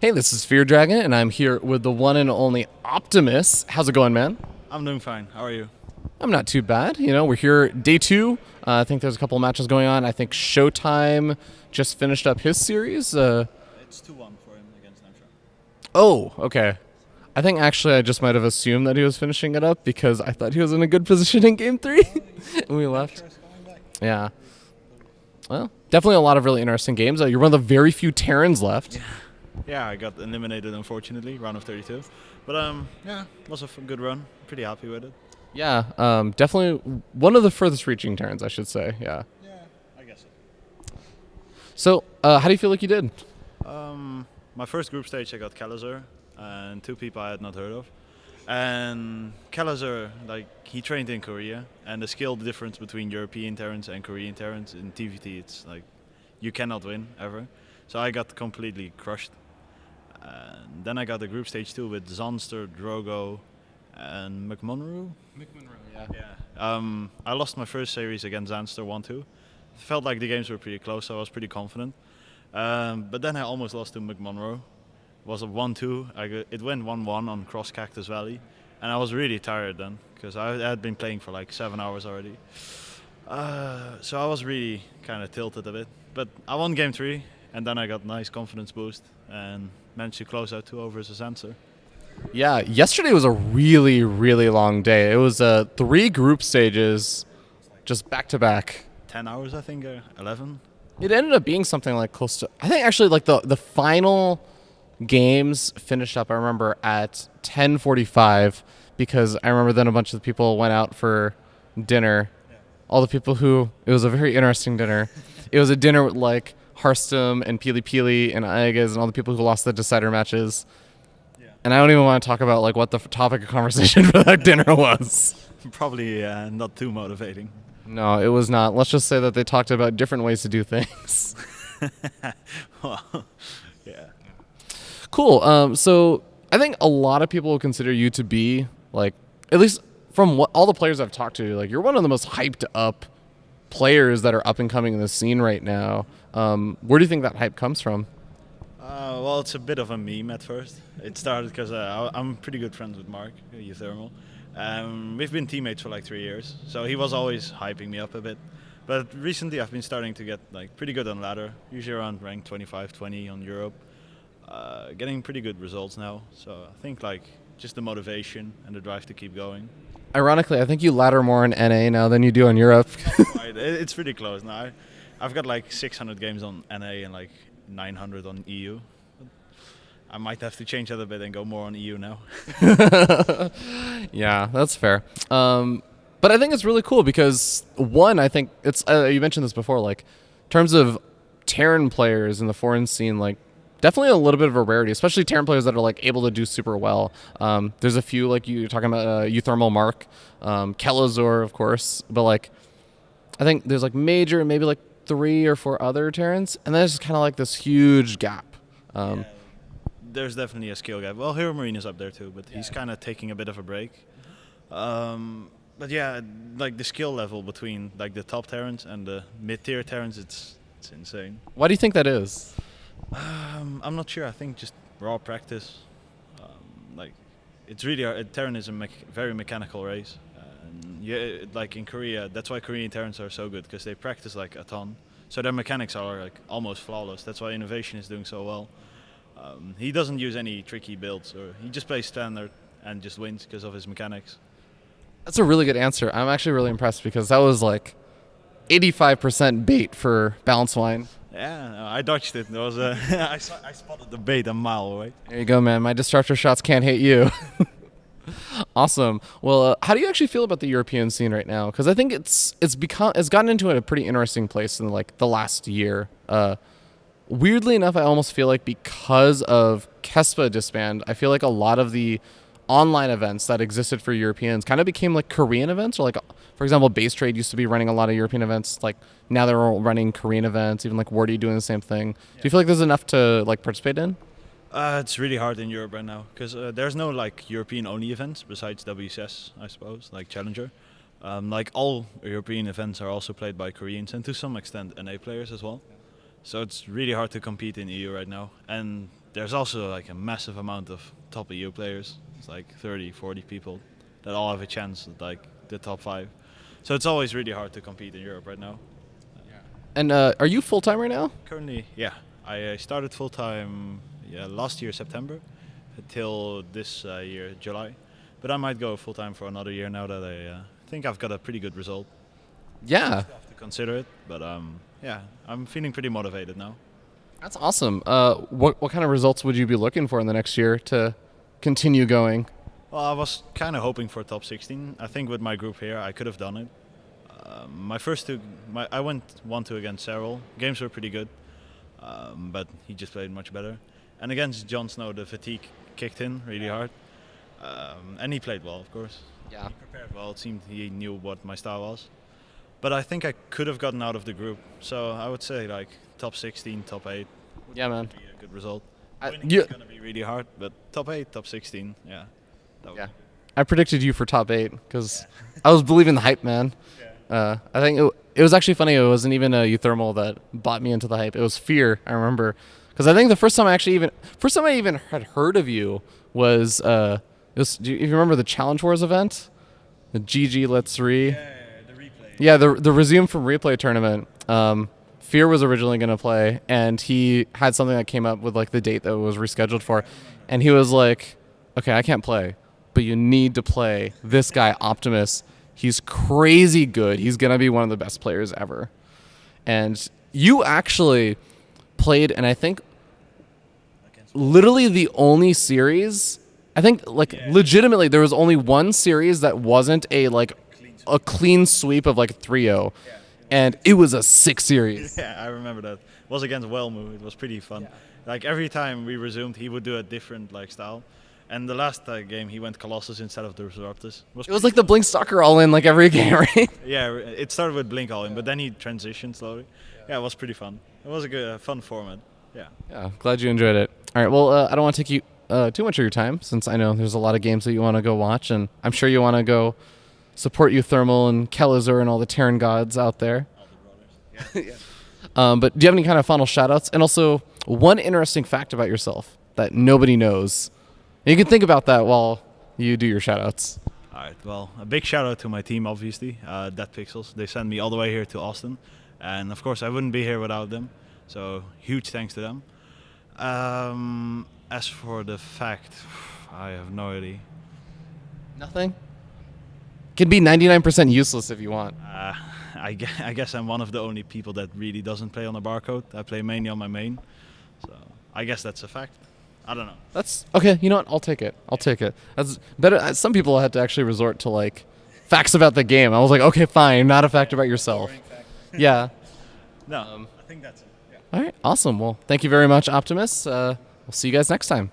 Hey, this is Fear Dragon, and I'm here with the one and only Optimus. How's it going, man? I'm doing fine. How are you? I'm not too bad. We're here day two. I think there's a couple of matches going on. I think Showtime just finished up his series. It's 2-1 for him against Amsterdam. Oh, okay. I think actually I just might have assumed that he was finishing it up because I thought he was in a good position in game three, and we left. Yeah. Well, definitely a lot of really interesting games. You're one of the very few Terrans left. Yeah, I got eliminated unfortunately, round of 32. But yeah, was a good run. Pretty happy with it. Yeah, definitely one of the furthest reaching Terrans, I should say. Yeah. Yeah, I guess so. So, how do you feel like you did? My first group stage I got Calazar and two people I had not heard of. And Calazar, he trained in Korea, and the skill difference between European Terrans and Korean Terrans in TVT, it's like you cannot win ever. So I got completely crushed. And then I got the group stage 2 with Zonster, Drogo, and McMonroe. Yeah. I lost my first series against Zanster 1-2. Felt like the games were pretty close, so I was pretty confident. But then I almost lost to McMonroe. It was a 1-2. It went 1-1 on Cross Cactus Valley. And I was really tired then, because I had been playing for like 7 hours already. So I was really kind of tilted a bit. But I won game 3, and then I got a nice confidence boost and managed to close out 2-0 versus Zanster. Yeah, yesterday was a really, really long day. It was 3 group stages, just back to back. 10 hours, I think, 11. It ended up being something like close to. I think actually like the final games finished up. I remember at 10:45 because I remember then a bunch of the people went out for dinner. All the people who it was a very interesting dinner. It was a dinner with like Harstum and Pili Pili and Aegas and all the people who lost the decider matches. And I don't even want to talk about like what the topic of conversation for that dinner was. Probably not too motivating. No, it was not. Let's just say that they talked about different ways to do things. Well, yeah. Cool. So I think a lot of people will consider you to be like, at least from what all the players I've talked to, like you're one of the most hyped up players that are up and coming in the scene right now. Where do you think that hype comes from? Well, it's a bit of a meme at first. It started because I'm pretty good friends with Mark, Euthermal. We've been teammates for like 3 years, so he was always hyping me up a bit. But recently I've been starting to get like pretty good on ladder, usually around rank 25, 20 on Europe. Getting pretty good results now, so I think like just the motivation and the drive to keep going. Ironically, I think you ladder more in NA now than you do in Europe. Right, it's pretty close now. I've got like 600 games on NA and like 900 on EU. I might have to change that a bit and go more on EU now. Yeah, that's fair. But I think it's really cool because one, I think it's you mentioned this before, like in terms of Terran players in the foreign scene, like definitely a little bit of a rarity, especially Terran players that are like able to do super well. There's a few like you're talking about Euthermal Mark, Kelazor, of course, but like I think there's like major, maybe like 3 or 4 other Terrans, and then there's just kind of like this huge gap. Yeah, there's definitely a skill gap. Well, Hero Marine is up there too, but he's kind of taking a bit of a break. But yeah, like the skill level between like the top Terrans and the mid-tier Terrans, it's insane. Why do you think that is? I'm not sure. I think just raw practice. Like it's really hard. Terran is a very mechanical race. Yeah, like in Korea, that's why Korean Terrans are so good, because they practice like a ton. So their mechanics are like almost flawless. That's why Innovation is doing so well. He doesn't use any tricky builds, or he just plays standard and just wins because of his mechanics. That's a really good answer. I'm actually really impressed because that was like 85% bait for Balance Wine. Yeah, no, I dodged it. There was I spotted the bait a mile away. There you go, man. My disruptor shots can't hit you. Awesome. Well, how do you actually feel about the European scene right now? Because I think it's gotten into a pretty interesting place in like the last year. Weirdly enough, I almost feel like because of Kespa disband, I feel like a lot of the online events that existed for Europeans kind of became like Korean events, or like, for example, Base Trade used to be running a lot of European events. Like now they're all running Korean events, even like Wardy doing the same thing. Do you feel like there's enough to like participate in? It's really hard in Europe right now because there's no like European-only events besides WCS, I suppose, like Challenger. Like all European events are also played by Koreans and to some extent NA players as well. So it's really hard to compete in EU right now. And there's also like a massive amount of top EU players. It's like 30, 40 people that all have a chance at like the top 5. So it's always really hard to compete in Europe right now. And are you full time right now? Currently, yeah. I started full time last year September till this year July, but I might go full time for another year now that I think I've got a pretty good result. Yeah, I have to consider it, but yeah, I'm feeling pretty motivated now. that's awesome. What kind of results would you be looking for in the next year to continue going? Well, I was kind of hoping for top 16. I think with my group here, I could have done it. My first two, I went 1-2 against Cyril. Games were pretty good, but he just played much better. And against Jon Snow, the fatigue kicked in really hard, and he played well, of course. Yeah. He prepared well. It seemed he knew what my style was. But I think I could have gotten out of the group. So I would say like top 16, top 8. Yeah, man. Would be a good result. I- Winning you- is going to be really hard, but top 8, top 16, yeah. That would Yeah. be good. I predicted you for top 8 because I was believing the hype, man. I think it was actually funny. It wasn't even Euthermal that bought me into the hype. It was Fear. I remember because I think the first time I even had heard of you was if you remember the Challenge Wars event, the GG Let's Re. The replay. Yeah, the Resume from Replay tournament. Fear was originally going to play, and he had something that came up with like the date that was rescheduled for, and he was like, "Okay, I can't play, but you need to play this guy Optimus. He's crazy good. He's going to be one of the best players ever." And you actually played, and I think literally the only series, I think legitimately there was only one series that wasn't a clean sweep of like 3-0. And it was a 6 series. Yeah, I remember that. It was against Wellmu. It was pretty fun. Like every time we resumed, he would do a different like style. And the last game, he went Colossus instead of the Disruptus. It was like the Blink Stalker all in like every game, right? Yeah, it started with Blink all in, but then he transitioned slowly. Yeah, it was pretty fun. It was a good, fun format. Yeah. Yeah, glad you enjoyed it. All right, well, I don't want to take you too much of your time since I know there's a lot of games that you want to go watch, and I'm sure you want to go support Euthermal and Kelazur and all the Terran gods out there. All the brothers. Yeah. But do you have any kind of final shout-outs? And also, one interesting fact about yourself that nobody knows. And you can think about that while you do your shout-outs. All right. Well, a big shout out to my team, obviously, Dead Pixels. They sent me all the way here to Austin, and of course, I wouldn't be here without them. So huge thanks to them. As for the fact, I have no idea. Nothing? Can be 99% useless if you want. I guess I'm one of the only people that really doesn't play on a barcode. I play mainly on my main, so I guess that's a fact. I don't know. That's okay. You know what? I'll take it. That's better. Some people had to actually resort to like facts about the game. I was like, okay, fine, not a fact about yourself. Yeah. No, I think that's it. Yeah. All right. Awesome. Well, thank you very much, Optimus. We'll see you guys next time.